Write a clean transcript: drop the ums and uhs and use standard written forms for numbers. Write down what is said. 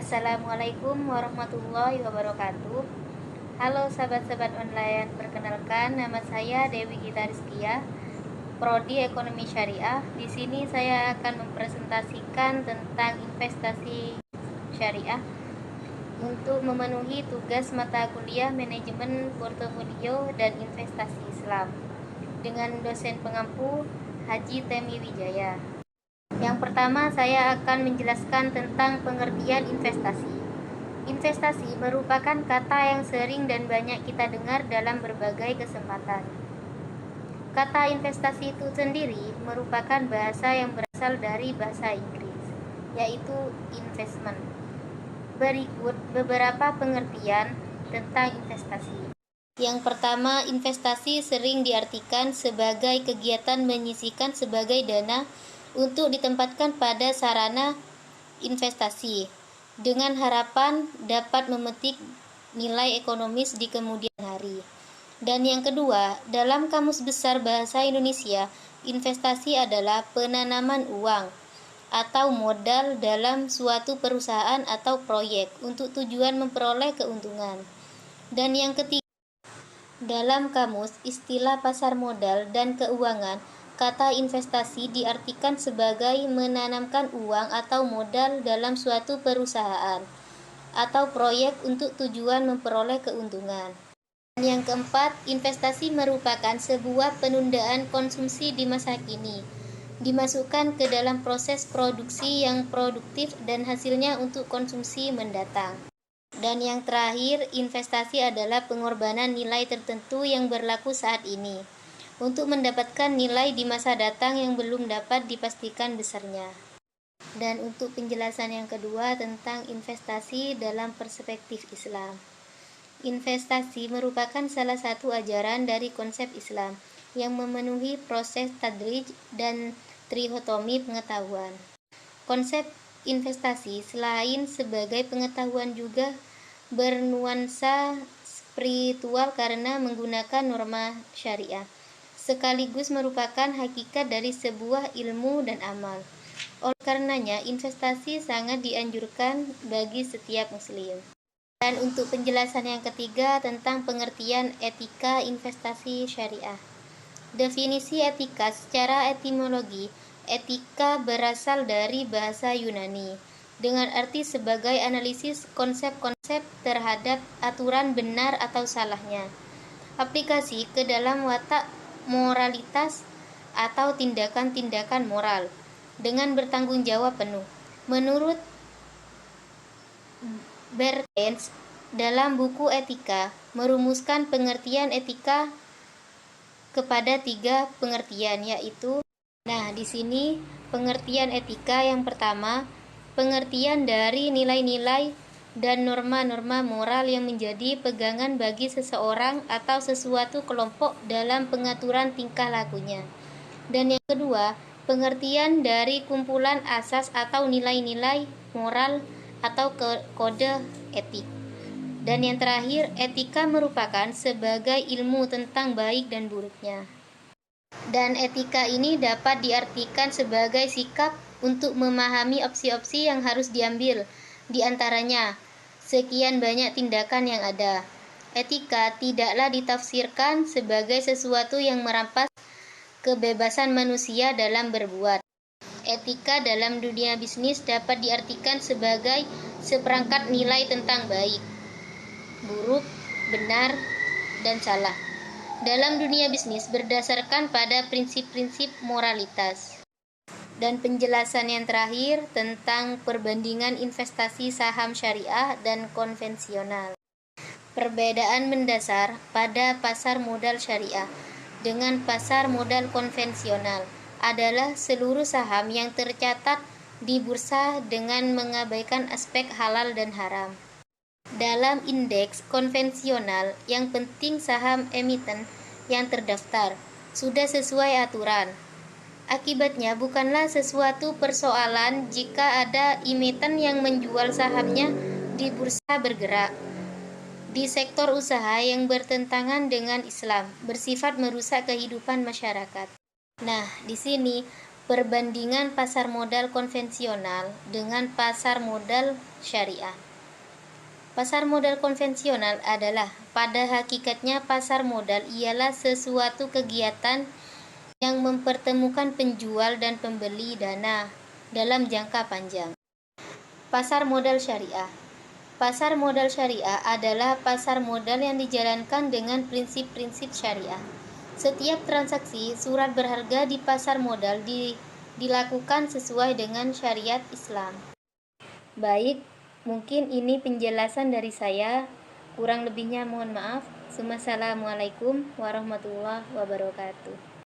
Assalamualaikum warahmatullahi wabarakatuh. Halo sahabat-sahabat online, perkenalkan nama saya Dewi Gita Rizkia, Prodi Ekonomi Syariah. Di sini saya akan mempresentasikan tentang investasi syariah untuk memenuhi tugas mata kuliah Manajemen Portofolio dan Investasi Islam dengan dosen pengampu Haji Temi Wijaya. Yang pertama, saya akan menjelaskan tentang pengertian investasi. Investasi merupakan kata yang sering dan banyak kita dengar dalam berbagai kesempatan. Kata investasi itu sendiri merupakan bahasa yang berasal dari bahasa Inggris, yaitu investment. Berikut beberapa pengertian tentang investasi. Yang pertama, investasi sering diartikan sebagai kegiatan menyisihkan sebagai dana untuk ditempatkan pada sarana investasi dengan harapan dapat memetik nilai ekonomis di kemudian hari. Dan yang kedua, dalam Kamus Besar Bahasa Indonesia, investasi adalah penanaman uang atau modal dalam suatu perusahaan atau proyek untuk tujuan memperoleh keuntungan. Dan yang ketiga, dalam kamus istilah pasar modal dan keuangan, kata investasi diartikan sebagai menanamkan uang atau modal dalam suatu perusahaan atau proyek untuk tujuan memperoleh keuntungan. Dan yang keempat, investasi merupakan sebuah penundaan konsumsi di masa kini, dimasukkan ke dalam proses produksi yang produktif dan hasilnya untuk konsumsi mendatang. Dan yang terakhir, investasi adalah pengorbanan nilai tertentu yang berlaku saat ini untuk mendapatkan nilai di masa datang yang belum dapat dipastikan besarnya. Dan untuk penjelasan yang kedua tentang investasi dalam perspektif Islam. Investasi merupakan salah satu ajaran dari konsep Islam yang memenuhi proses tadrij dan trihotomi pengetahuan. Konsep investasi selain sebagai pengetahuan juga bernuansa spiritual karena menggunakan norma syariah, sekaligus merupakan hakikat dari sebuah ilmu dan amal. Oleh karenanya, investasi sangat dianjurkan bagi setiap muslim. Dan untuk penjelasan yang ketiga tentang pengertian etika investasi syariah. Definisi etika secara etimologi, etika berasal dari bahasa Yunani dengan arti sebagai analisis konsep-konsep terhadap aturan benar atau salahnya, aplikasi ke dalam watak moralitas atau tindakan-tindakan moral dengan bertanggung jawab penuh. Menurut Bertens dalam buku Etika merumuskan pengertian etika kepada 3 pengertian, yaitu di sini pengertian etika yang pertama, pengertian dari nilai-nilai dan norma-norma moral yang menjadi pegangan bagi seseorang atau sesuatu kelompok dalam pengaturan tingkah lakunya. Dan yang kedua, pengertian dari kumpulan asas atau nilai-nilai moral atau kode etik. Dan yang terakhir, etika merupakan sebagai ilmu tentang baik dan buruknya. Dan etika ini dapat diartikan sebagai sikap untuk memahami opsi-opsi yang harus diambil, di antaranya sekian banyak tindakan yang ada. Etika tidaklah ditafsirkan sebagai sesuatu yang merampas kebebasan manusia dalam berbuat. Etika dalam dunia bisnis dapat diartikan sebagai seperangkat nilai tentang baik, buruk, benar, dan salah dalam dunia bisnis berdasarkan pada prinsip-prinsip moralitas. Dan penjelasan yang terakhir tentang perbandingan investasi saham syariah dan konvensional. Perbedaan mendasar pada pasar modal syariah dengan pasar modal konvensional adalah seluruh saham yang tercatat di bursa dengan mengabaikan aspek halal dan haram. Dalam indeks konvensional, yang penting saham emiten yang terdaftar sudah sesuai aturan. Akibatnya bukanlah sesuatu persoalan jika ada emiten yang menjual sahamnya di bursa bergerak di sektor usaha yang bertentangan dengan Islam, bersifat merusak kehidupan masyarakat. Di sini Perbandingan pasar modal konvensional dengan pasar modal syariah. Pasar modal konvensional adalah pada hakikatnya pasar modal ialah sesuatu kegiatan yang mempertemukan penjual dan pembeli dana dalam jangka panjang. Pasar modal syariah. Pasar modal syariah adalah pasar modal yang dijalankan dengan prinsip-prinsip syariah. Setiap transaksi surat berharga di pasar modal dilakukan sesuai dengan syariat Islam. Baik, mungkin ini penjelasan dari saya. Kurang lebihnya mohon maaf. Wassalamualaikum warahmatullahi wabarakatuh.